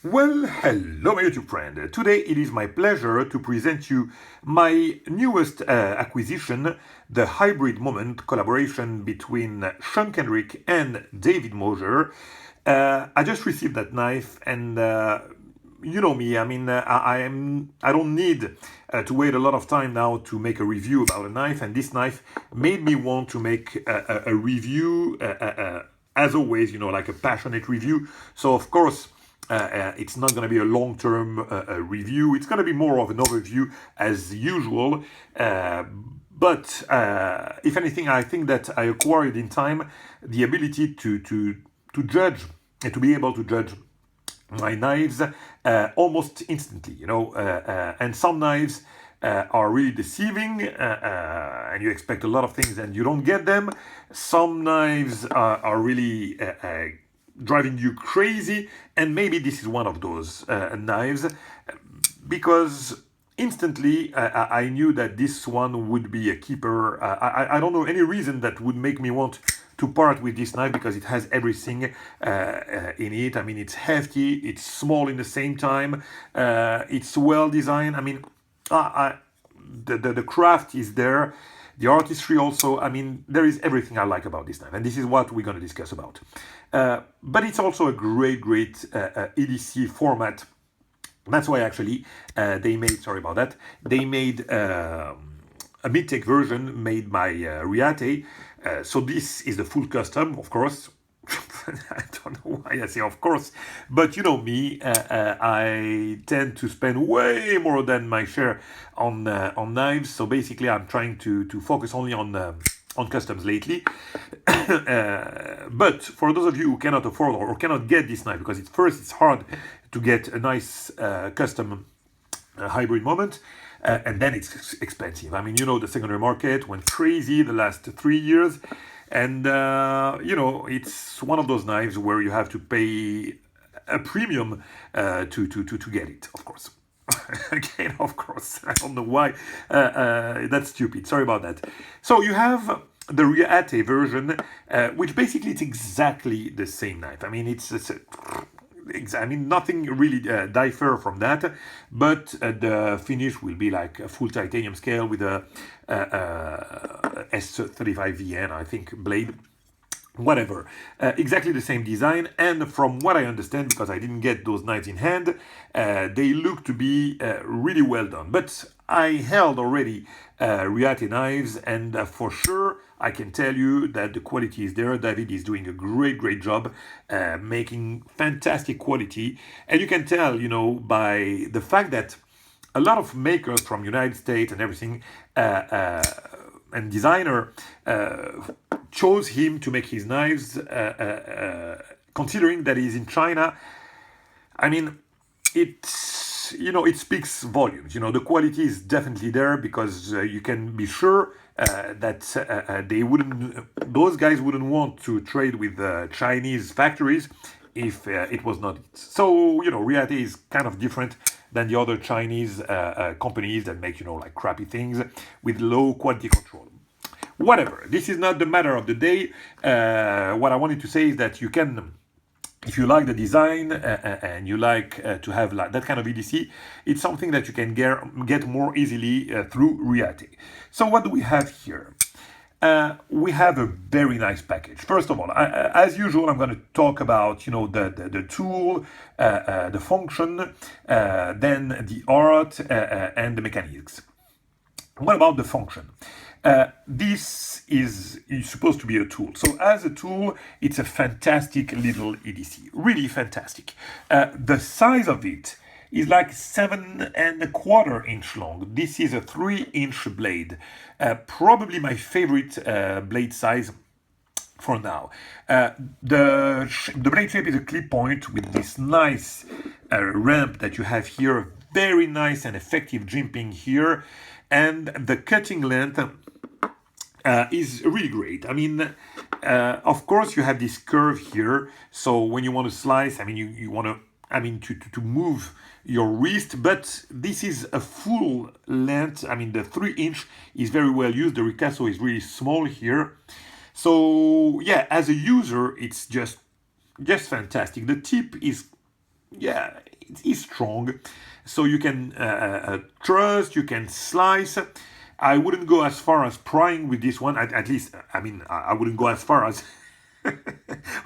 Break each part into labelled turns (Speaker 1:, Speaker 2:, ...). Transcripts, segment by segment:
Speaker 1: Well, hello, my YouTube friend. Today it is my pleasure to present you my newest acquisition, the hybrid moment collaboration between Sean Kendrick and David Mosier. I just received that knife, and you know me. I mean, I don't need to wait a lot of time now to make a review about a knife, and this knife made me want to make a review. As always, like a passionate review. So of course. It's not going to be a long-term review. It's going to be more of an overview as usual. But if anything, I think that I acquired in time the ability to judge and to be able to judge my knives almost instantly. And some knives are really deceiving, and you expect a lot of things and you don't get them. Some knives are really driving you crazy, and maybe this is one of those knives, because instantly I knew that this one would be a keeper. I don't know any reason that would make me want to part with this knife, because it has everything in it. I mean, it's hefty, it's small in the same time, it's well designed. I mean, the craft is there, the artistry also. I mean, there is everything I like about this knife, and this is what we're going to discuss about. But it's also a great EDC format. That's why actually they made, sorry about that, they made a mid-tech version made by Riate. So this is the full custom, of course. I don't know why I say of course, but you know me, I tend to spend way more than my share on knives. So basically, I'm trying to focus only on customs lately. But for those of you who cannot afford or cannot get this knife, because it's hard to get a nice custom hybrid moment. And then it's expensive. I mean, the secondary market went crazy the last 3 years. And, it's one of those knives where you have to pay a premium to get it, of course. Again, of course. I don't know why. That's stupid. Sorry about that. So you have the Riate version, which basically it's exactly the same knife. I mean, nothing really differ from that, but the finish will be like a full titanium scale with a S35VN, I think, blade. Whatever, exactly the same design, and from what I understand, because I didn't get those knives in hand, they look to be really well done. But I held already Riate knives, and for sure I can tell you that the quality is there. David is doing a great job making fantastic quality, and you can tell, by the fact that a lot of makers from United States and everything and designer chose him to make his knives, considering that he's in China. I mean, it speaks volumes. The quality is definitely there, because you can be sure that those guys wouldn't want to trade with Chinese factories if it was not it. So, Riate is kind of different than the other Chinese companies that make, like crappy things with low quality control. Whatever, this is not the matter of the day. What I wanted to say is that you can, if you like the design and you like to have like that kind of EDC, it's something that you can get more easily through Riate. So what do we have here? We have a very nice package. First of all, as usual, I'm going to talk about the tool, the function, then the art, and the mechanics. What about the function? This is supposed to be a tool. So as a tool, it's a fantastic little EDC, really fantastic. The size of it is like 7¼ inch long. This is a 3-inch blade, probably my favorite blade size for now. The blade shape is a clip point with this nice ramp that you have here, very nice and effective jimping here, and the cutting length is really great. I mean, of course you have this curve here, so when you want to slice, I mean, you want to move your wrist, but this is a full length. I mean, the 3-inch is very well used. The ricasso is really small here. So yeah, as a user, it's just fantastic. The tip is, yeah, it is strong, so you can thrust, you can slice. I wouldn't go as far as prying with this one. At least, I mean, I wouldn't go as far as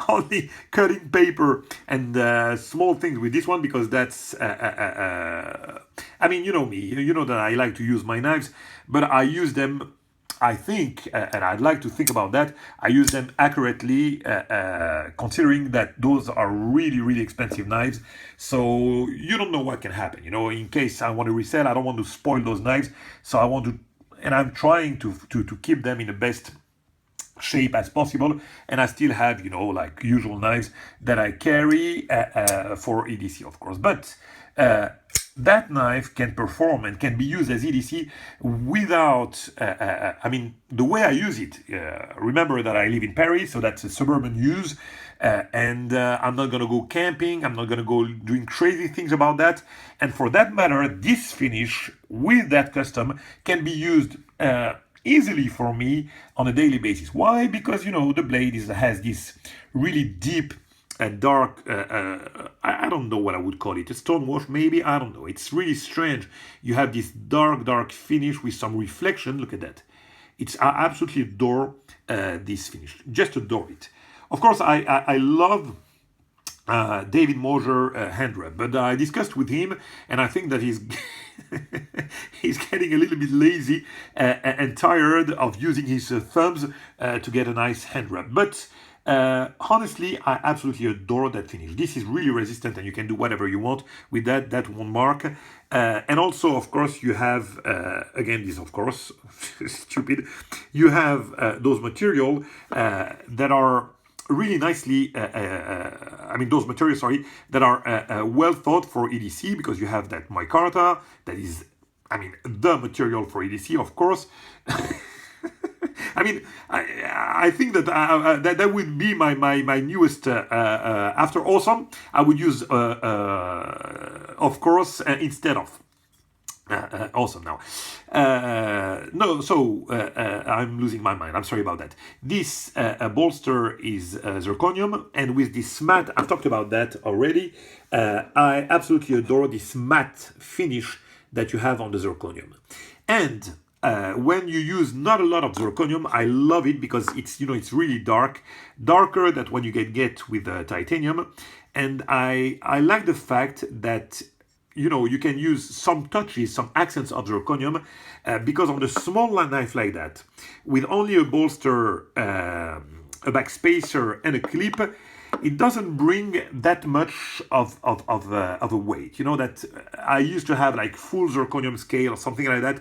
Speaker 1: only cutting paper and small things with this one, because that's I mean, you know me, you know that I like to use my knives, but I use them, I think, and I'd like to think about that, I use them accurately, considering that those are really, really expensive knives. So you don't know what can happen, you know, in case I want to resell, I don't want to spoil those knives. So I want to, and I'm trying to keep them in the best shape as possible, and I still have, you know, like usual knives that I carry for EDC, of course. But that knife can perform and can be used as EDC without, I mean, the way I use it, remember that I live in Paris, so that's a suburban use, and I'm not gonna go camping, I'm not gonna go doing crazy things about that. And for that matter, this finish with that custom can be used easily for me on a daily basis. Why? Because, you know, the blade has this really deep and dark, I don't know what I would call it, a stonewash maybe, I don't know, it's really strange. You have this dark finish with some reflection. Look at that. I absolutely adore this finish, just adore it. Of course, I love David Mosier hand rub, but I discussed with him, and I think that he's he's getting a little bit lazy and tired of using his thumbs to get a nice hand rub. But honestly, I absolutely adore that finish. This is really resistant, and you can do whatever you want with that. That won't mark. And also, of course, you have again, this, of course, stupid. You have those material that are really nicely, I mean, those materials, sorry, that are well thought for EDC, because you have that micarta, that is, I mean, the material for EDC, of course. I mean, I think that that would be my newest, after Awesome, I would use, of course, instead of. Awesome now. No, so I'm losing my mind. I'm sorry about that. This bolster is zirconium, and with this matte, I've talked about that already. I absolutely adore this matte finish that you have on the zirconium. And when you use not a lot of zirconium, I love it because it's, you know, it's really dark, darker than what you get with titanium. And I like the fact that, you know, you can use some touches, some accents of zirconium, because on the small knife like that, with only a bolster, a back spacer, and a clip, it doesn't bring that much of a weight. You know, that I used to have like full zirconium scale or something like that.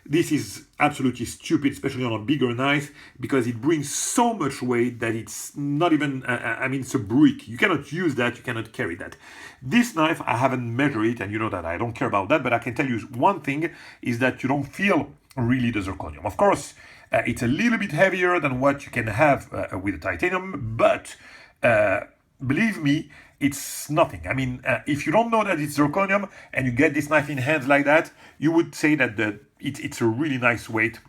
Speaker 1: This is absolutely stupid, especially on a bigger knife, because it brings so much weight that it's not even, I mean, it's a brick. You cannot use that, you cannot carry that. This knife, I haven't measured it, and you know that I don't care about that, but I can tell you one thing, is that you don't feel really the zirconium. Of course, it's a little bit heavier than what you can have with the titanium, but believe me, it's nothing. I mean, if you don't know that it's zirconium and you get this knife in hands like that, you would say that it's a really nice weight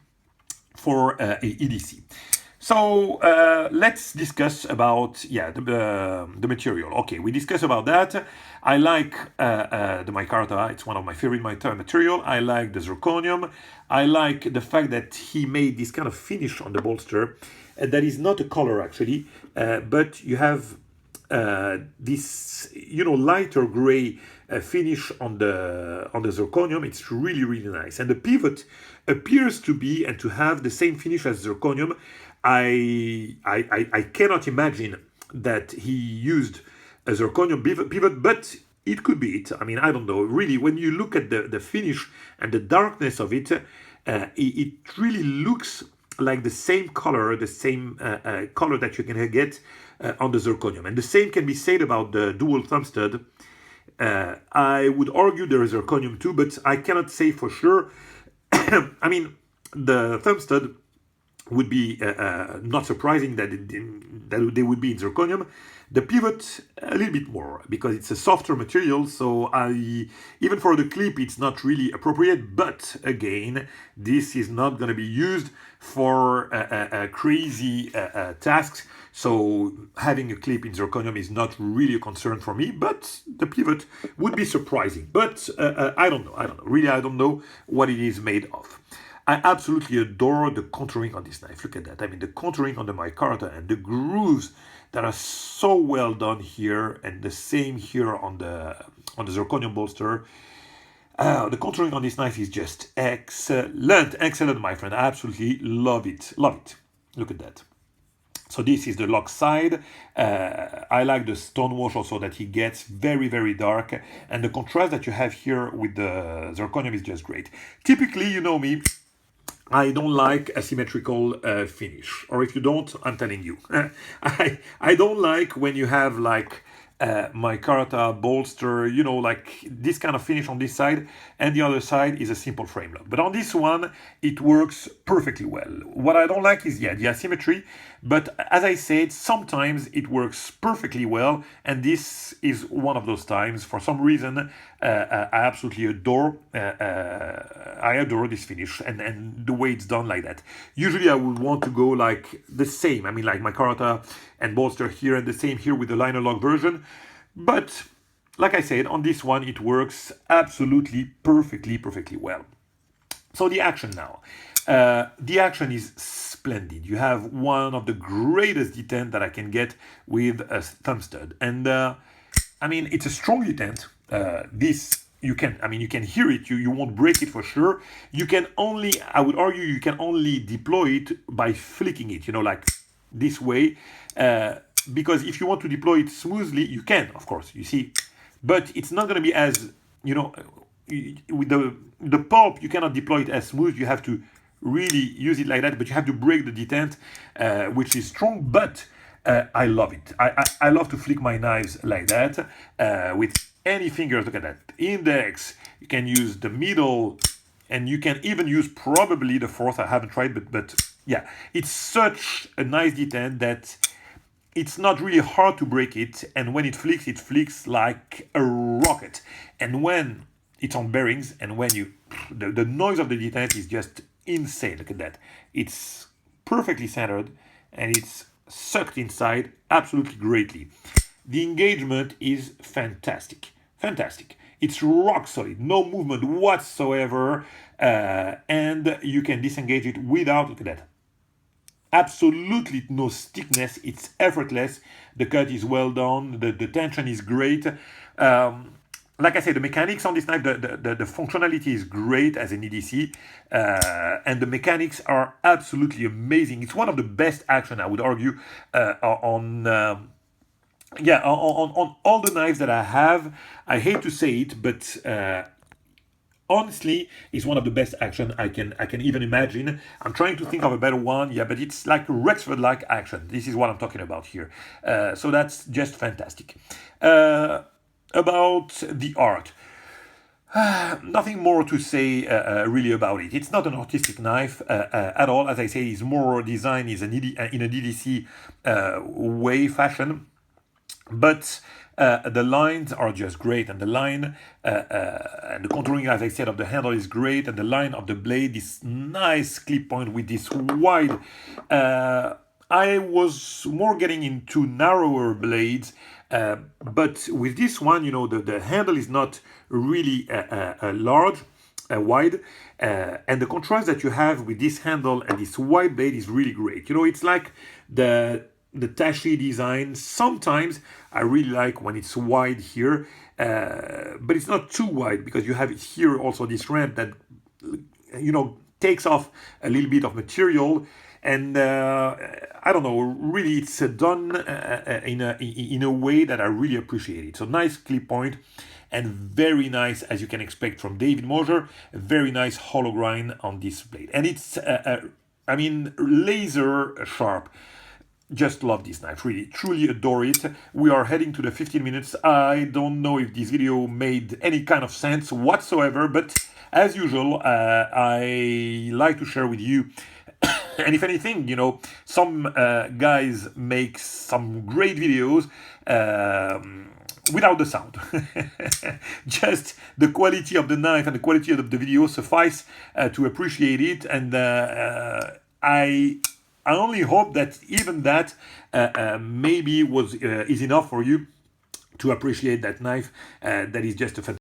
Speaker 1: for a EDC. So let's discuss about, yeah, the material. Okay, we discussed about that. I like the micarta. It's one of my favorite material. I like the zirconium. I like the fact that he made this kind of finish on the bolster that is not a color actually, but you have this, you know, lighter gray finish on the zirconium. It's really, really nice, and the pivot appears to be and to have the same finish as zirconium. I cannot imagine that he used a zirconium pivot, but it could be it. I mean, I don't know. Really, when you look at the finish and the darkness of it, it really looks like the same color, color that you can get on the zirconium. And the same can be said about the dual thumb stud. I would argue there is zirconium too, but I cannot say for sure. I mean, the thumb stud would be not surprising that, that they would be in zirconium. The pivot a little bit more because it's a softer material, so even for the clip it's not really appropriate. But again, this is not going to be used for crazy tasks. So having a clip in zirconium is not really a concern for me. But the pivot would be surprising. But I don't know. Really, I don't know what it is made of. I absolutely adore the contouring on this knife. Look at that. I mean, the contouring on the micarta and the grooves that are so well done here, and the same here on the zirconium bolster. The contouring on this knife is just excellent, my friend. I absolutely love it. Look at that. So this is the lock side. I like the stonewash also that he gets, very dark, and the contrast that you have here with the zirconium is just great. Typically, you know me, I don't like asymmetrical finish, or if you don't, I'm telling you, I don't like when you have like micarta, bolster, you know, like this kind of finish on this side, and the other side is a simple frame lock. But on this one, it works perfectly well. What I don't like is, yeah, the asymmetry, but as I said, sometimes it works perfectly well, and this is one of those times. For some reason, I absolutely adore this finish and the way it's done like that. Usually I would want to go like the same, I mean like micarta and bolster here and the same here with the liner lock version, but like I said, on this one it works absolutely perfectly well. So the action now. The action is splendid. You have one of the greatest detent that I can get with a thumb stud, and I mean, it's a strong detent. This you can hear it. You won't break it for sure. You can only, I would argue, you can only deploy it by flicking it. You know, like this way. Because if you want to deploy it smoothly, you can, of course. You see, but it's not going to be as, you know, with the pulp. You cannot deploy it as smooth. You have to really use it like that. But you have to break the detent, which is strong, but. I love it. I love to flick my knives like that with any fingers. Look at that. Index. You can use the middle, and you can even use probably the fourth. I haven't tried, but yeah, it's such a nice detent that it's not really hard to break it. And when it flicks like a rocket. And when it's on bearings, and when the noise of the detent is just insane. Look at that. It's perfectly centered, and it's sucked inside absolutely greatly. The engagement is fantastic. It's rock solid, no movement whatsoever, and you can disengage it without, look at that, absolutely no stiffness. It's effortless. The cut is well done. The tension is great. Like I said, the mechanics on this knife, the functionality is great as an EDC, and the mechanics are absolutely amazing. It's one of the best action, I would argue, on all the knives that I have. I hate to say it, but honestly, it's one of the best action I can even imagine. I'm trying to think of a better one, yeah, but it's like Rexford-like action. This is what I'm talking about here. So that's just fantastic. About the art, nothing more to say really about it. It's not an artistic knife at all. As I say, it's more design is in a DDC fashion, but the lines are just great, and the line and the contouring, as I said, of the handle is great, and the line of the blade, this nice clip point with this wide. I was more getting into narrower blades. But with this one, you know, the handle is not really large, wide, and the contrast that you have with this handle and this wide blade is really great. You know, it's like the Tashi design. Sometimes I really like when it's wide here, but it's not too wide, because you have it here also, this ramp that, you know, takes off a little bit of material. And I don't know, really it's done in a way that I really appreciate it. So nice clip point, and very nice, as you can expect from David Mosier, a very nice hollow grind on this blade. And it's, I mean, laser sharp. Just love this knife, really, truly adore it. We are heading to the 15 minutes. I don't know if this video made any kind of sense whatsoever, but as usual, I like to share with you And if anything, some guys make some great videos without the sound. Just the quality of the knife and the quality of the video suffice to appreciate it. And I only hope that even that maybe is enough for you to appreciate that knife. That is just a fantastic